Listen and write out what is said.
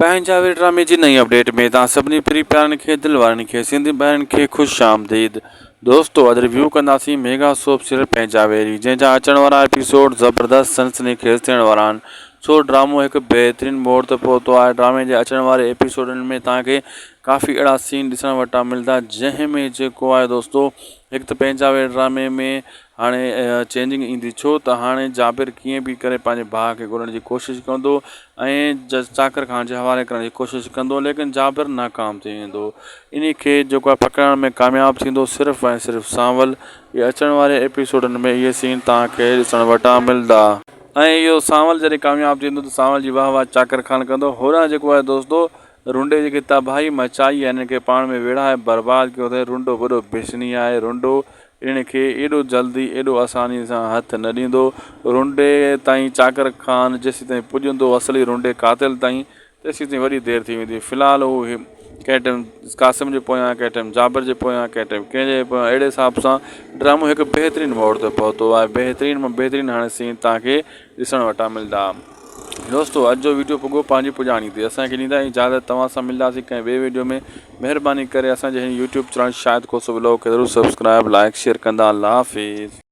पंहिंजावे ड्रामे जी नई अपडेट में तव्हां सभिनी प्री प्यारनि खे दिलि वारनि खे सिंधी ॿारनि खे ख़ुशि आमदीद। दोस्तो अॼु रिव्यू कंदासीं मेगा सोप सीरियल पंहिंजावेरी, जंहिंजा अचण वारा एपिसोड ज़बरदस्त सनसनीखेज़ थियण वारा आहिनि। छो ड्रामो हिकु बहितरीनु मोड़ ते पहुतो आहे। ड्रामे जे अचण वारे एपिसोडनि में तव्हांखे काफ़ी अहिड़ा सीन ॾिसण वटां मिलंदा, जंहिं में जेको आहे दोस्तो हिकु त पंहिंजावे ड्रामे में हाणे चेंजिंग ईंदी। छो त हाणे जाबिर कीअं बि करे पंहिंजे भाउ खे ॻोल्हण जी कोशिशि कंदो ऐं चाकर खान जे हवाले करण जी कोशिशि कंदो, लेकिन जाबिर नाकाम थी वेंदो। इन खे जेको आहे पकड़ण में कामयाबु थींदो सिर्फ़ु ऐं सिर्फ़ु सांवल। इहे अचण वारे एपिसोडनि में इहे सीन तव्हांखे ॾिसण वटां मिलंदा ऐं इहो सांवल जॾहिं कामयाबु थींदो त सांवल जी वाह वाह चाकर खान कंदो। होॾां जेको आहे दोस्तो रुंडे जेकी तबाही मचाई आहे, हिन खे पाण में विढ़ाए बर्बादु कयो अथई। रुंडो वॾो बिस्नी आहे। रुंडो इन खे एॾो जल्दी एॾो आसानी सां हथु न ॾींदो। रुंडे ताईं चाकर खान जेसीं ताईं पुॼंदो असली रुंडे क़ातिल ताईं, तेसीं ताईं वॾी देरि थी वेंदी। फ़िलहालु उहो कंहिं टाइम कासिम जे पोयां, कंहिं टाइम जाबिर जे पोयां, कंहिं टाइम कंहिंजे पोयां, अहिड़े हिसाब सां ड्रामो हिकु बहितरीनु मोड़ ते पहुतो आहे। बहितरीनु मां बहितरीनु हाणे सीन तव्हांखे ॾिसण वटां मिलंदा। दोस्तो अॼु जो वीडियो पुॻो पंहिंजी पुॼाणी ते असांखे ॾींदा इजाज़त। तव्हां सां मिलंदासीं कंहिं ॿिए वीडियो में। महिरबानी करे असांजे हिन यूट्यूब चैनल शाहिद खोसो व्लॉग खे ज़रूरु सब्सक्राइब, लाइक, शेयर कंदा। अल्लाह हाफ़िज़।